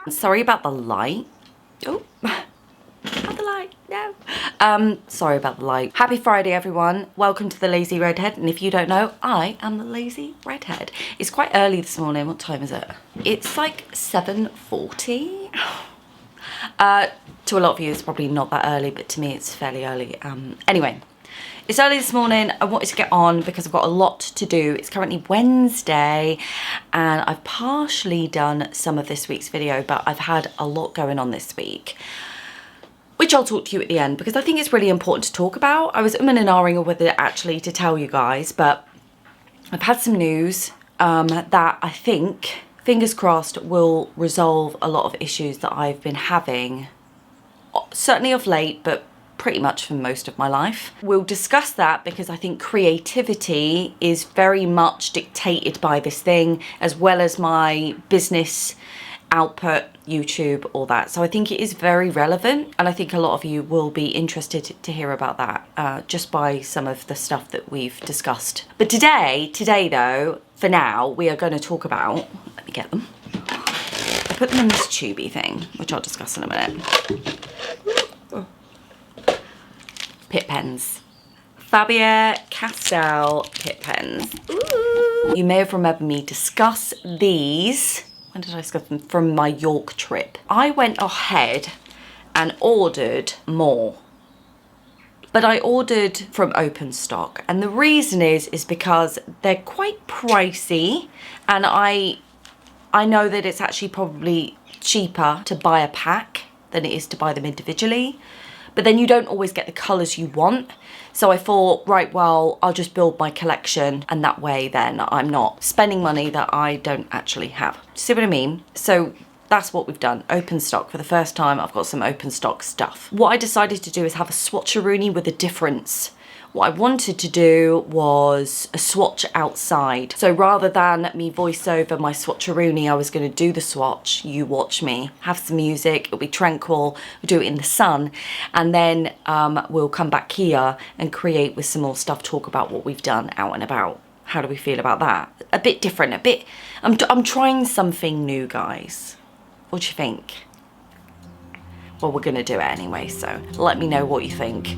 Sorry about the light. Oh, not the light, no. Sorry about the light. Happy Friday, everyone. Welcome to the Lazy Redhead. And if you don't know, I am the Lazy Redhead. It's quite early this morning. What time is it? It's like 7:40. To a lot of you, it's probably not that early, but to me, it's fairly early. Anyway. It's early this morning. I wanted to get on because I've got a lot to do. It's currently Wednesday and I've partially done some of this week's video, but I've had a lot going on this week, which I'll talk to you at the end because I think it's really important to talk about. I was umming and ahhing whether actually to tell you guys, but I've had some news that I think, fingers crossed, will resolve a lot of issues that I've been having, certainly of late, but pretty much for most of my life. We'll discuss that because I think creativity is very much dictated by this thing, as well as my business output, YouTube, all that. So I think it is very relevant, and I think a lot of you will be interested to hear about that just by some of the stuff that we've discussed. But today though, for now, we are going to talk about, let me get them. I put them in this tubey thing, which I'll discuss in a minute. Pitt pens. Faber-Castel Pitt pens. Ooh. You may have remembered me discuss these. When did I discuss them? From my York trip. I went ahead and ordered more. But I ordered from open stock. And the reason is because they're quite pricey. And I know that it's actually probably cheaper to buy a pack than it is to buy them individually. But then you don't always get the colours you want. So I thought, right, well, I'll just build my collection and that way then I'm not spending money that I don't actually have. See what I mean? So that's what we've done. Open stock. For the first time, I've got some open stock stuff. What I decided to do is have a swatcheroonie with a difference. What I wanted to do was a swatch outside. So rather than me voice over my swatcheroonie, I was going to do the swatch, you watch me, have some music, it'll be tranquil, we'll do it in the sun, and then we'll come back here and create with some more stuff, talk about what we've done out and about. How do we feel about that? A bit different, a bit, I'm trying something new, guys. What do you think? Well, we're going to do it anyway, so let me know what you think.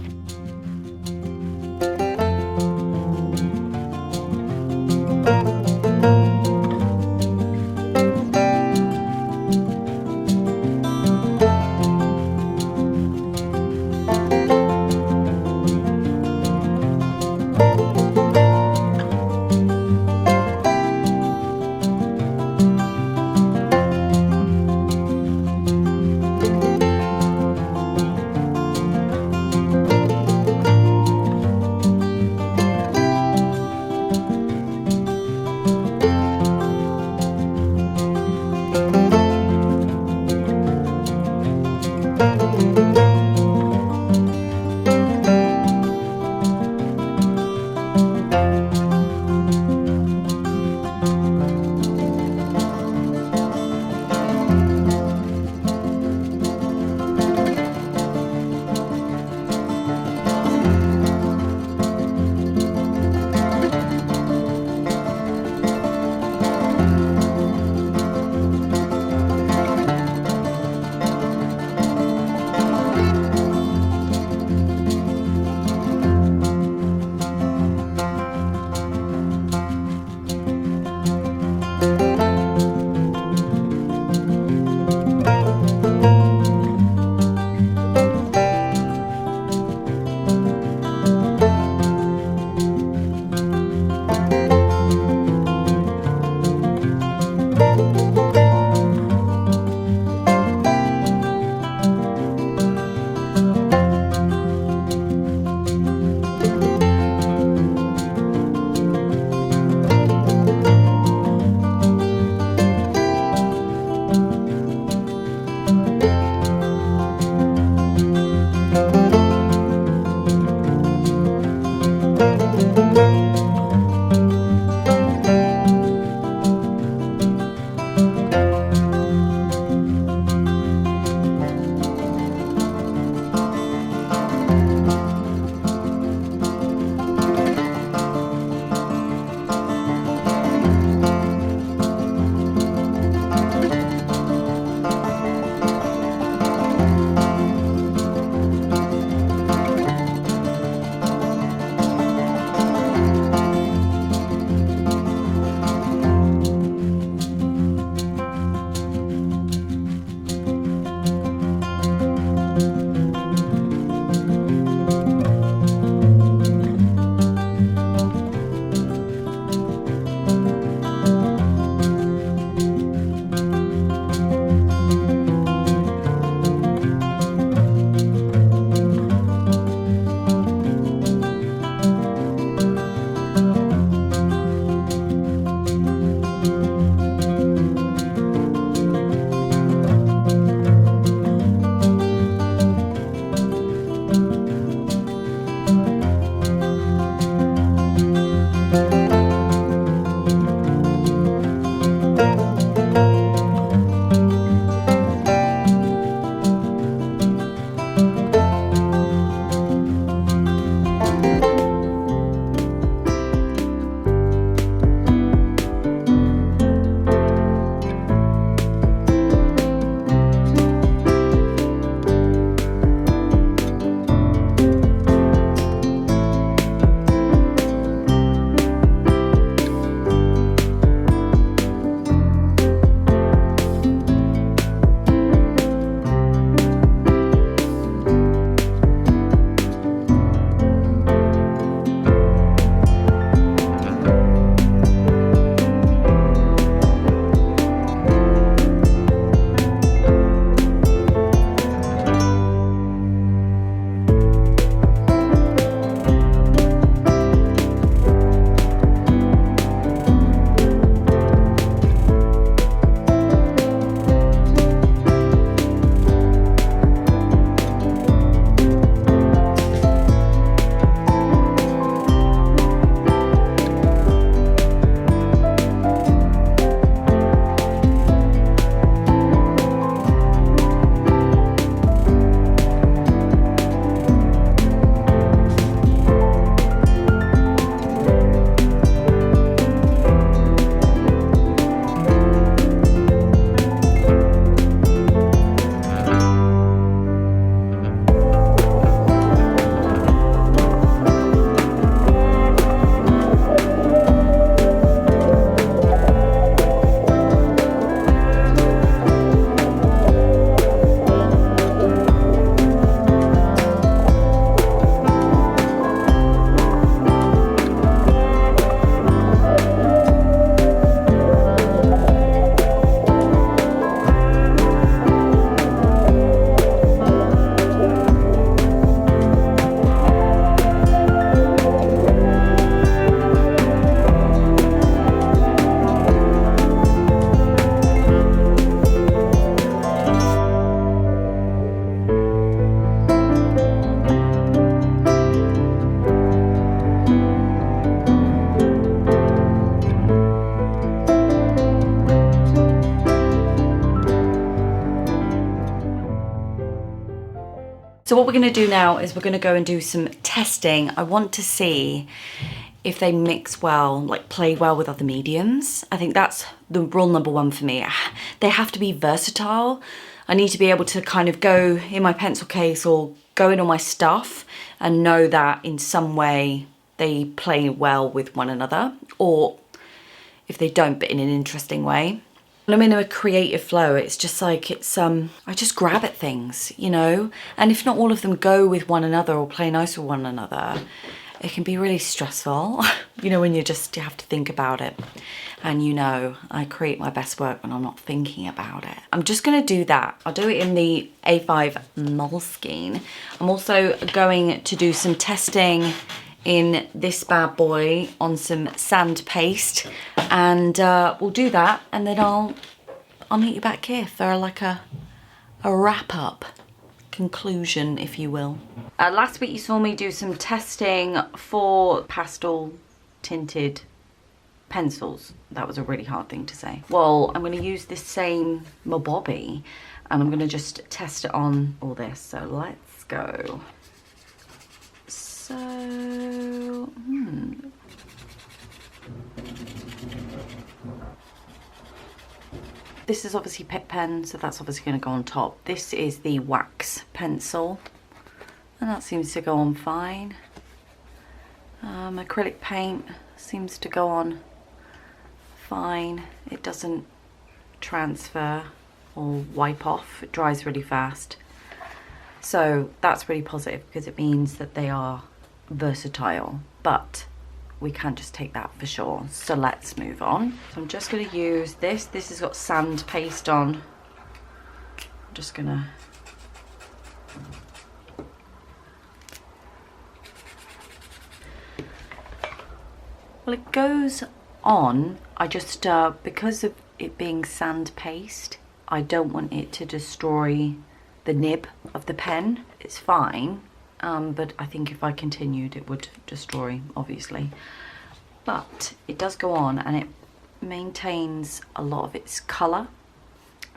So what we're going to do now is we're going to go and do some testing. I want to see if they mix well, like play well with other mediums. I think that's the rule number one for me. They have to be versatile. I need to be able to kind of go in my pencil case or go in all my stuff and know that in some way they play well with one another, or if they don't, but in an interesting way. When I'm in a creative flow, it's just like I just grab at things, you know? And if not all of them go with one another or play nice with one another, it can be really stressful, you know, when you have to think about it. And you know, I create my best work when I'm not thinking about it. I'm just gonna do that. I'll do it in the A5 Moleskine. I'm also going to do some testing in this bad boy on some sand paste, and we'll do that, and then I'll meet you back here for like a wrap up conclusion, if you will. Last week you saw me do some testing for pastel tinted pencils. That was a really hard thing to say. Well, I'm going to use this same Mobobby and I'm going to just test it on all this. So let's go. So, This is obviously Pitt pen, so that's obviously going to go on top. This is the wax pencil, and that seems to go on fine. Acrylic paint seems to go on fine. It doesn't transfer or wipe off. It dries really fast. So that's really positive because it means that they are versatile, but we can't just take that for sure. So let's move on. So I'm just going to use this. This has got sand paste on. I'm just going to well, it goes on. I just because of it being sand paste, I don't want it to destroy the nib of the pen. It's fine. But I think if I continued it would destroy, obviously. But it does go on and it maintains a lot of its colour.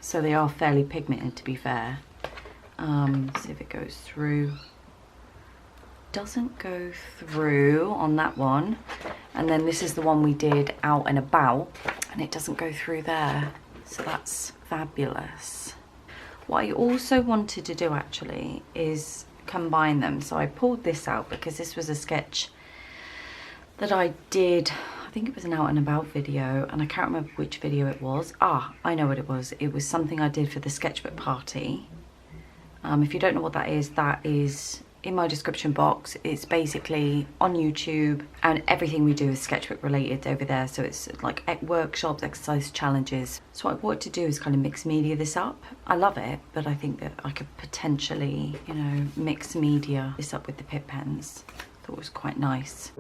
So they are fairly pigmented, to be fair. See if it goes through. Doesn't go through on that one. And then this is the one we did out and about, and it doesn't go through there. So that's fabulous. What I also wanted to do actually is combine them. So I pulled this out because this was a sketch that I did, I think it was an out and about video, and I can't remember which video it was. I know what it was. It was something I did for the sketchbook party. If you don't know what that is in my description box. It's basically on YouTube, and everything we do is sketchbook related over there. So it's like workshops, exercise challenges. So what I wanted to do is kind of mix media this up. I love it, but I think that I could potentially, you know, mix media this up with the Pitt pens. Thought it was quite nice.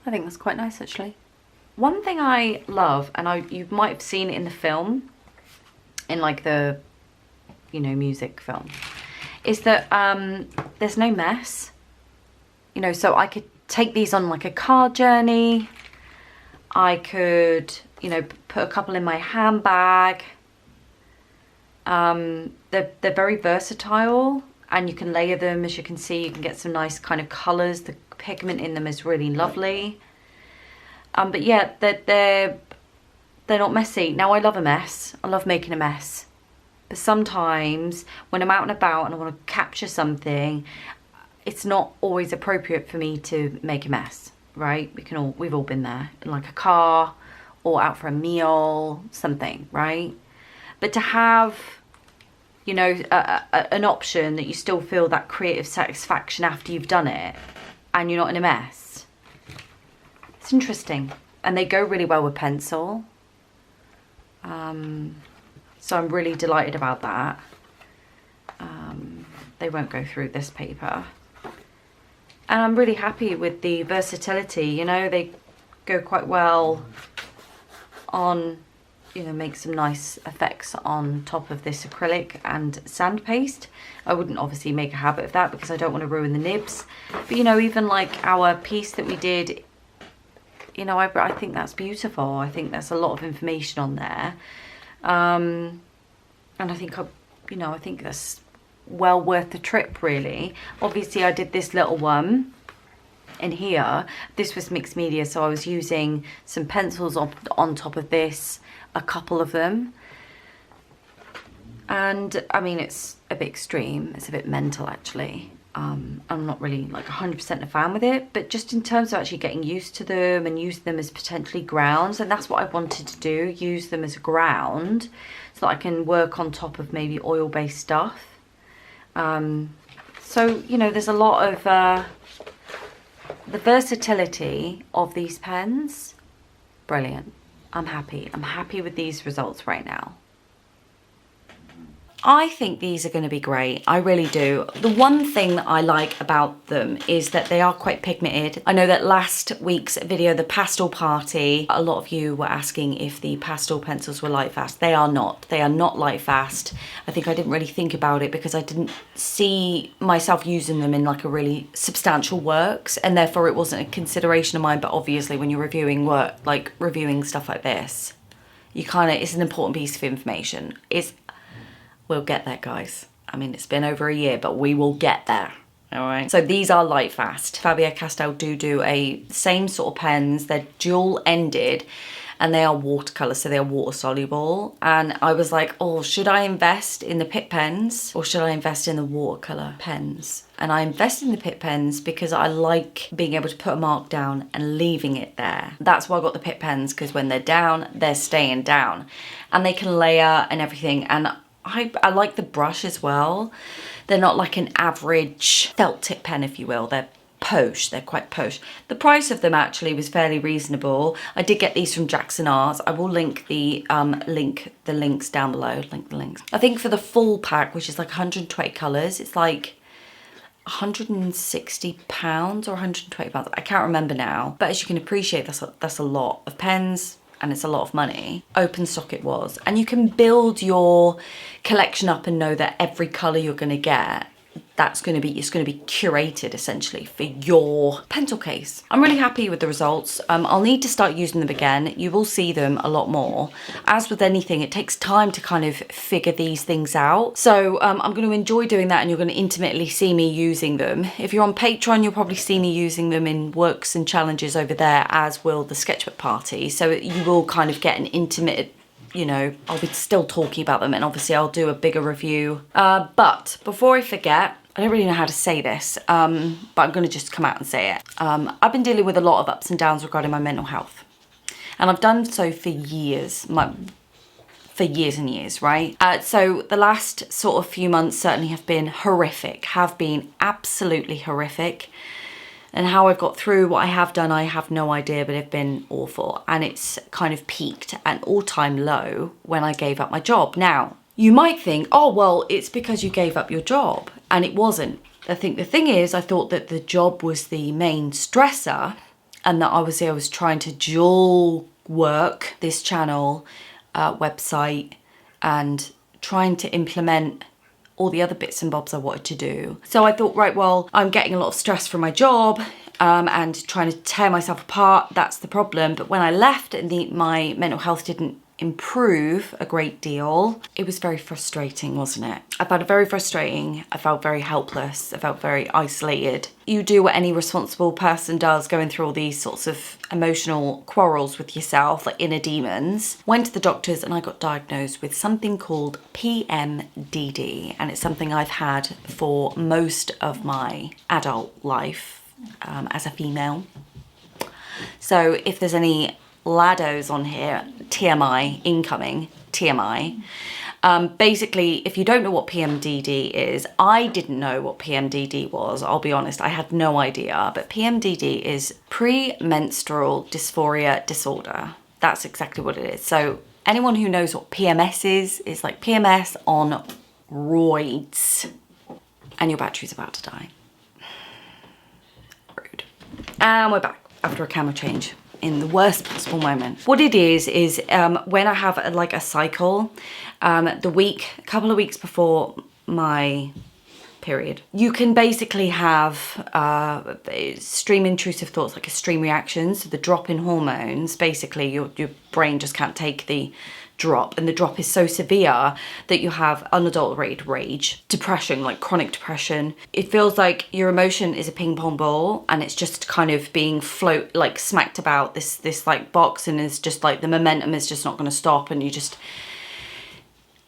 I think that's quite nice actually. One thing I love, and you might have seen it in the film, in like the, you know, music film, is that there's no mess. You know, so I could take these on like a car journey. I could, you know, put a couple in my handbag. They're very versatile, and you can layer them. As you can see, you can get some nice kind of colours. The pigment in them is really lovely. But yeah, they're not messy. Now, I love a mess. I love making a mess. But sometimes when I'm out and about and I want to capture something, it's not always appropriate for me to make a mess, right? We've all been there, in like a car or out for a meal, something, right? But to have, you know, an option that you still feel that creative satisfaction after you've done it and you're not in a mess, it's interesting. And they go really well with pencil. So I'm really delighted about that. They won't go through this paper. And I'm really happy with the versatility, you know, they go quite well on, you know, make some nice effects on top of this acrylic and sand paste. I wouldn't obviously make a habit of that because I don't want to ruin the nibs. But, you know, even like our piece that we did, you know, I think that's beautiful. I think there's a lot of information on there. And I think, you know, I think that's well worth the trip, really. Obviously, I did this little one in here. This was mixed media, so I was using some pencils on top of this, a couple of them. And, I mean, it's a bit extreme. It's a bit mental, actually. I'm not really, like, 100% a fan with it, but just in terms of actually getting used to them and use them as potentially grounds, and that's what I wanted to do, use them as a ground, so that I can work on top of maybe oil-based stuff. So, you know, there's a lot of the versatility of these pens. Brilliant. I'm happy with these results right now. I think these are going to be great. I really do. The one thing that I like about them is that they are quite pigmented. I know that last week's video, the pastel party, a lot of you were asking if the pastel pencils were light fast. They are not. They are not light fast. I think I didn't really think about it because I didn't see myself using them in like a really substantial works, and therefore it wasn't a consideration of mine. But obviously when you're reviewing work, like reviewing stuff like this, you kind of, it's an important piece of information. We'll get there, guys. I mean, it's been over a year, but we will get there. All right. So these are light fast. Faber-Castell do a same sort of pens. They're dual ended and they are watercolor, so they are water soluble. And I was like, oh, should I invest in the Pitt pens or should I invest in the watercolor pens? And I invest in the Pitt pens because I like being able to put a mark down and leaving it there. That's why I got the Pitt pens, because when they're down, they're staying down and they can layer and everything. And I like the brush as well. They're not like an average felt tip pen, if you will. They're posh, they're quite posh. The price of them actually was fairly reasonable. I did get these from Jackson Arts. I will link the links down below, link the links. I think for the full pack, which is like 120 colours, it's like £160 or £120. I can't remember now. But as you can appreciate, that's a lot of pens. And it's a lot of money. Open stock it was. And you can build your collection up and know that every colour you're going to get, it's going to be curated essentially for your pencil case. I'm really happy with the results. I'll need to start using them again. You will see them a lot more. As with anything, it takes time to kind of figure these things out. So I'm going to enjoy doing that, and you're going to intimately see me using them. If you're on Patreon, you'll probably see me using them in works and challenges over there, as will the sketchbook party. So you will kind of get an intimate, you know, I'll be still talking about them, and obviously I'll do a bigger review. But before I forget, I don't really know how to say this, but I'm going to just come out and say it. I've been dealing with a lot of ups and downs regarding my mental health. And I've done so for years, for years and years, right? So the last sort of few months certainly have been horrific, have been absolutely horrific. And how I've got through what I have done, I have no idea, but it's been awful. And it's kind of peaked at an all-time low when I gave up my job. Now, you might think, oh, well, it's because you gave up your job. And it wasn't. I think the thing is, I thought that the job was the main stressor and that I was trying to dual work this channel, website, and trying to implement all the other bits and bobs I wanted to do. So I thought, right, well, I'm getting a lot of stress from my job, and trying to tear myself apart, that's the problem. But when I left and my mental health didn't improve a great deal, it was very frustrating, wasn't it? I found it very frustrating. I felt very helpless. I felt very isolated. You do what any responsible person does, going through all these sorts of emotional quarrels with yourself, like inner demons. Went to the doctors and I got diagnosed with something called PMDD, and it's something I've had for most of my adult life as a female. So if there's any laddos on here, TMI, incoming, TMI. Basically, if you don't know what PMDD is, I didn't know what PMDD was, I'll be honest, I had no idea, but PMDD is premenstrual dysphoria disorder. That's exactly what it is. So anyone who knows what PMS is like PMS on roids, and your battery's about to die. Rude. And we're back after a camera change in the worst possible moment. What it is when I have a cycle, a couple of weeks before my period, you can basically have stream intrusive thoughts, like a stream reaction. So the drop in hormones, basically your brain just can't take the drop, and the drop is so severe that you have unadulterated rage, depression, like chronic depression. It feels like your emotion is a ping pong ball and it's just kind of being smacked about this like box, and it's just like the momentum is just not going to stop, and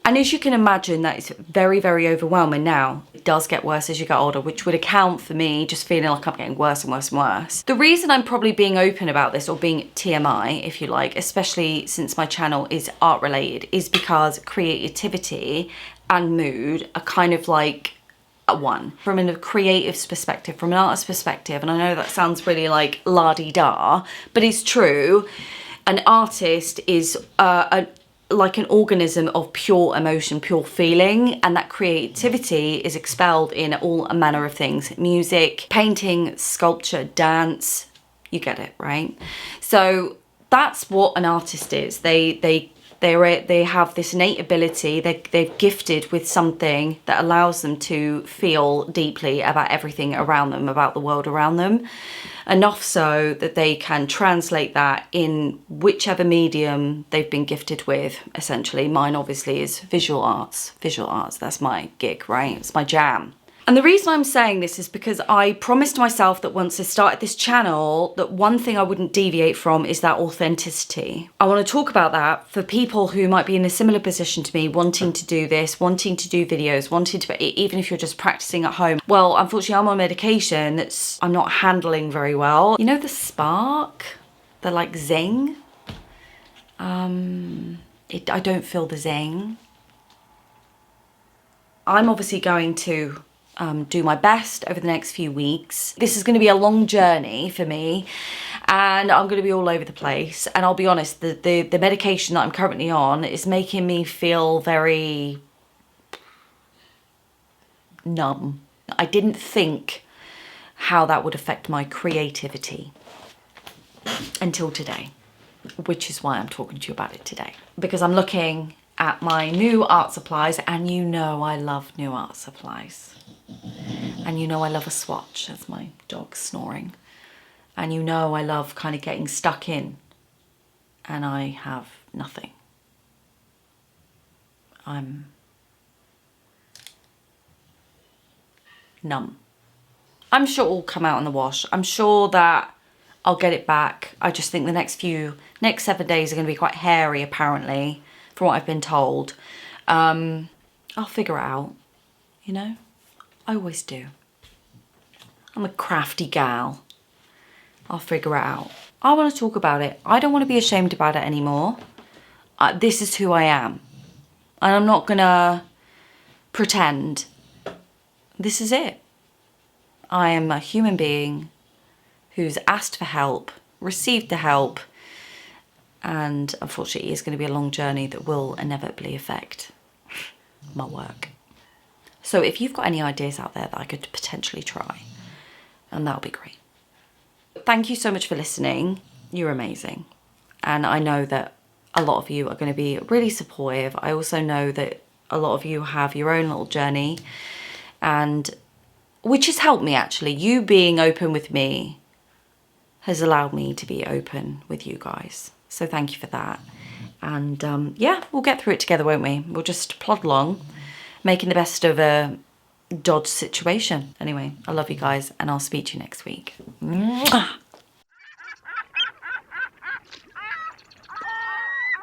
and as you can imagine, that is very, very overwhelming. Now, it does get worse as you get older, which would account for me just feeling like I'm getting worse and worse and worse. The reason I'm probably being open about this, or being TMI, if you like, especially since my channel is art related, is because creativity and mood are kind of like one. From a creative perspective, from an artist's perspective, and I know that sounds really like la-di-da, but it's true. An artist is like an organism of pure emotion, pure feeling, and that creativity is expelled in all manner of things. Music, painting, sculpture, dance, you get it, right? So that's what an artist is. They have this innate ability, they're gifted with something that allows them to feel deeply about everything around them, about the world around them. Enough so that they can translate that in whichever medium they've been gifted with, essentially. Mine obviously is visual arts. Visual arts, that's my gig, right? It's my jam. And the reason I'm saying this is because I promised myself that once I started this channel, that one thing I wouldn't deviate from is that authenticity. I want to talk about that for people who might be in a similar position to me, wanting to do this, wanting to do videos, wanting to, even if you're just practicing at home. Well, unfortunately, I'm on medication that's I'm not handling very well. You know the spark? The like zing? I don't feel the zing. I'm obviously going to do my best over the next few weeks. This is going to be a long journey for me, and I'm going to be all over the place. And I'll be honest, the medication that I'm currently on is making me feel very numb. I didn't think how that would affect my creativity until today, which is why I'm talking to you about it today. Because I'm looking at my new art supplies, and you know I love new art supplies. And you know I love a swatch. That's my dog snoring. And you know I love kind of getting stuck in, and I have nothing. I'm numb. I'm sure it'll come out in the wash. I'm sure that I'll get it back. I just think the next 7 days are going to be quite hairy, apparently, from what I've been told. I'll figure it out, you know? I always do. I'm a crafty gal. I'll figure it out. I want to talk about it. I don't want to be ashamed about it anymore. This is who I am. And I'm not going to pretend. This is it. I am a human being who's asked for help, received the help, and unfortunately it's going to be a long journey that will inevitably affect my work. So if you've got any ideas out there that I could potentially try, and that'll be great. thank you so much for listening. You're amazing. And I know that a lot of you are going to be really supportive. I also know that a lot of you have your own little journey, and which has helped me actually. You being open with me has allowed me to be open with you guys. So thank you for that. And yeah, we'll get through it together, won't we? We'll just plod along, making the best of a dodge situation. Anyway, I love you guys, and I'll speak to you next week. Mwah!